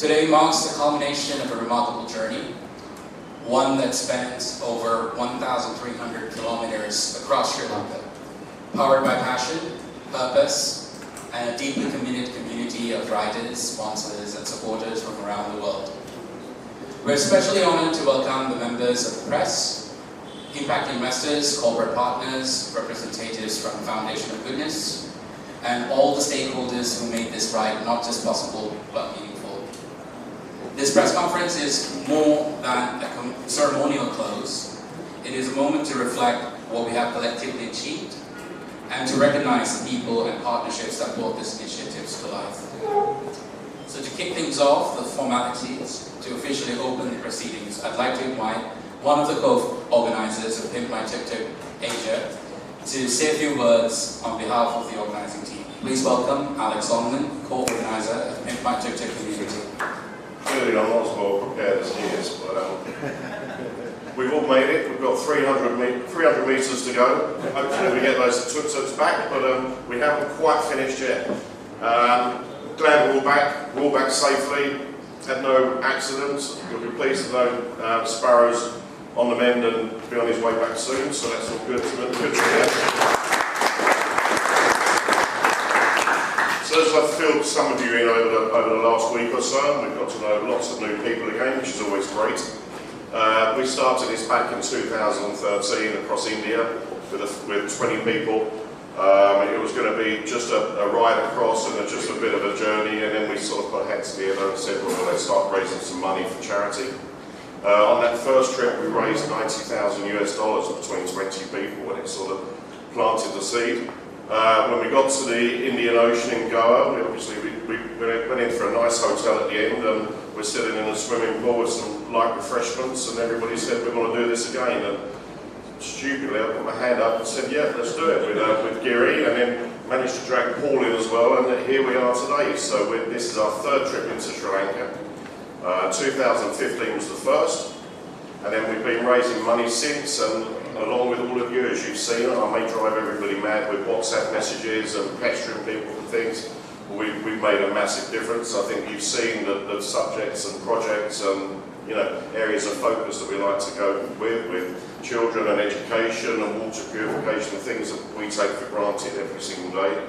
Today marks the culmination of a remarkable journey, one that spans over 1,300 kilometers across Sri Lanka, powered by passion, purpose, and a deeply committed community of riders, sponsors, and supporters from around the world. We're especially honored to welcome the members of the press, impact investors, corporate partners, representatives from the Foundation of Goodness, and all the stakeholders who made this ride not just possible, but meaningful. This press conference is more than a ceremonial close. It is a moment to reflect what we have collectively achieved and to recognize the people and partnerships that brought these initiatives to life. So to kick things off, the formalities, to officially open the proceedings, I'd like to invite one of the co-organizers of Pimp My Tuk Tuk Asia to say a few words on behalf of the organizing team. Please welcome Alex Solomon, co-organizer of Pimp My Tuk Tuk community. Clearly I'm not as well prepared as he is, but we've all made it. We've got 300 metres to go. Hopefully we get those tuk-tuks back, but we haven't quite finished yet. Glad we're all back safely, had no accidents. You'll be pleased to know Sparrow's on the mend and be on his way back soon, so that's all good to hear. So as I've filled some of you in over the last week or so, we've got to know lots of new people again, which is always great. We started this back in 2013 across India with 20 people. It was going to be just a ride across and just a bit of a journey, and then we sort of put heads together and said, well, let's start raising some money for charity. On that first trip we raised $90,000 between 20 people, and it sort of planted the seed. When we got to the Indian Ocean in Goa, we went in for a nice hotel at the end, and we're sitting in a swimming pool with some light refreshments, and everybody said we want to do this again. And stupidly I put my hand up and said, yeah, let's do it with Giri, and then managed to drag Paul in as well, and here we are today. So this is our third trip into Sri Lanka. 2015 was the first, and then we've been raising money since, and along with all of you, as you've seen, I may drive everybody mad with WhatsApp messages and pestering people and things. We've made a massive difference. I think you've seen the subjects and projects and areas of focus that we like to go with children and education and water purification, things that we take for granted every single day.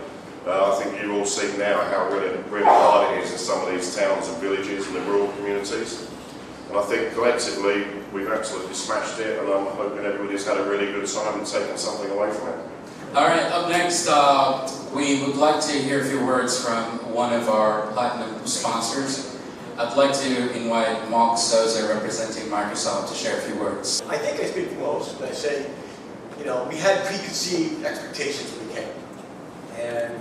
I think you've all seen now how really hard it is in some of these towns and villages and the rural communities. And I think collectively we've absolutely smashed it, and I'm hoping everybody's had a really good time and taken something away from it. All right, up next, we would like to hear a few words from one of our platinum sponsors. I'd like to invite Mark Souza, representing Microsoft, to share a few words. I think I speak for most when I say, we had preconceived expectations when we came, and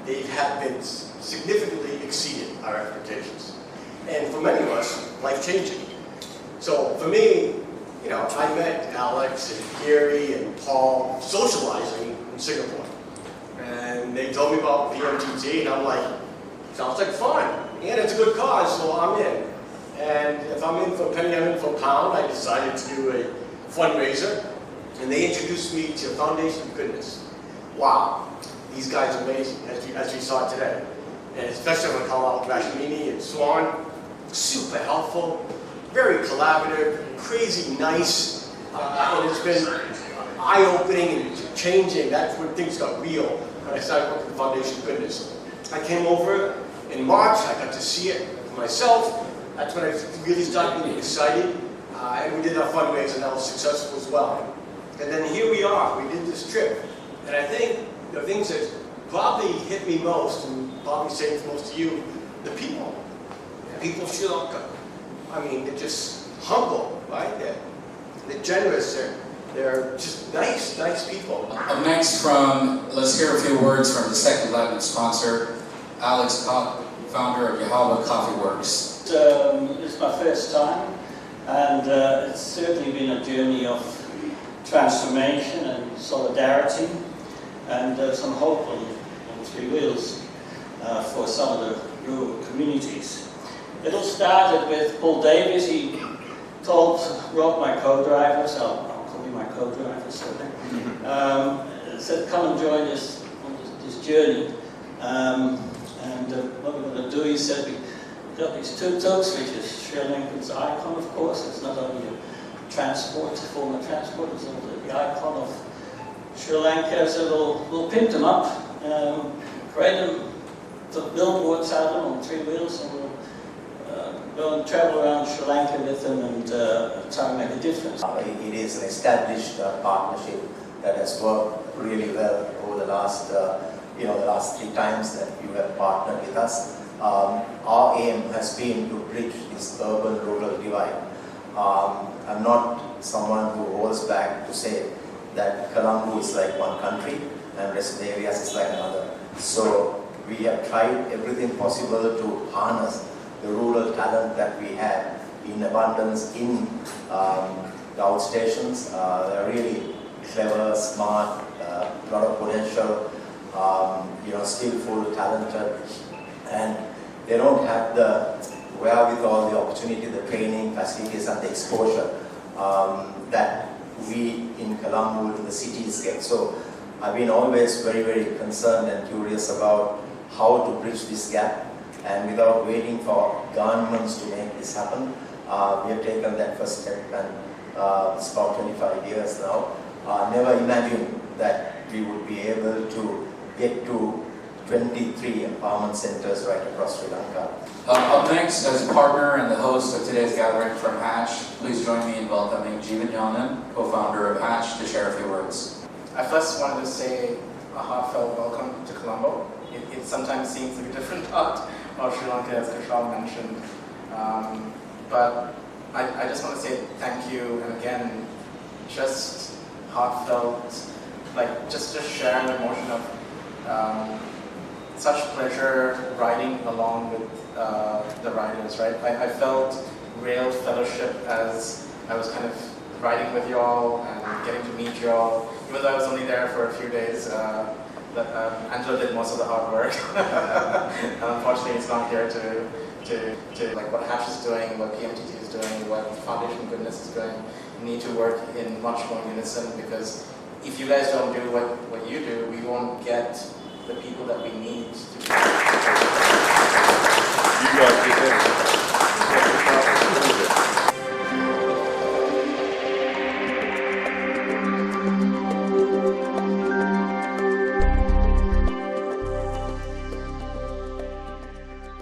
they have been significantly exceeded our expectations. And for many of us, life-changing. So for me, I met Alex and Gary and Paul socializing in Singapore. And they told me about PMTT, and I'm like, sounds like fun. And it's a good cause, so I'm in. And if I'm in for a penny, I'm in for a pound. I decided to do a fundraiser, and they introduced me to Foundation of Goodness. Wow, these guys are amazing, as we saw today. And especially when I call out Rashmini and Swan, super helpful, very collaborative, crazy nice, and it's been eye-opening and changing. That's when things got real when I started working with Foundation of Goodness. I came over in March, I got to see it for myself. That's when I really started getting excited, and we did our fundraiser, and that was successful as well. And then here we are, we did this trip, and I think the things that probably hit me most, and probably same for most of you, the people of Sri Lanka. I mean, they're just humble, right? They're generous, they're just nice people. Up next, let's hear a few words from the second platinum sponsor, Alex Kopp, founder of Yahweh Coffee Works. It's my first time, and it's certainly been a journey of transformation and solidarity, and some hope on three wheels for some of the rural communities. It all started with Paul Davies. He told Rob, my co-driver, so I'll call you my co-driver, said, come and join us on this journey. And what we're going to do, he said, got these tuk-tuks, which is Sri Lanka's icon, of course. It's not only a transport, a form of transport, it's also the icon of Sri Lanka. So we'll pimp them up, create them, put billboards out of them on 3 wheels, and we'll go and travel around Sri Lanka with them and try and make a difference. It is an established partnership that has worked really well over the last, the last 3 times that you have partnered with us. Our aim has been to bridge this urban-rural divide. I'm not someone who holds back to say that Colombo is like one country and rest of the areas is like another. So we have tried everything possible to harness the rural talent that we have in abundance in the outstations. They're really clever, smart, a lot of potential, skillful, talented, and they don't have the wherewithal, the opportunity, the training, facilities, and the exposure that we in Colombo, in the cities get. So I've been always very, very concerned and curious about how to bridge this gap, and without waiting for governments to make this happen, we have taken that first step, and it's about 25 years now. Never imagined that we would be able to get to 23 empowerment centers right across Sri Lanka. Up next, as a partner and the host of today's gathering from Hatch, please join me in welcoming Jeevan Yonan, co-founder of Hatch, to share a few words. I first wanted to say a heartfelt welcome to Colombo. It sometimes seems like a different part of Sri Lanka, as Kushal mentioned. But I just want to say thank you, and again, just heartfelt, like just share an emotion of such pleasure riding along with the riders, right? I felt real fellowship as I was kind of riding with y'all and getting to meet y'all. Even though I was only there for a few days, Angela did most of the hard work. And unfortunately, it's not here to like what Hatch is doing, what PMTT is doing, what Foundation Goodness is doing. We need to work in much more unison, because if you guys don't do what you do, we won't get the people that we need to. You guys did that.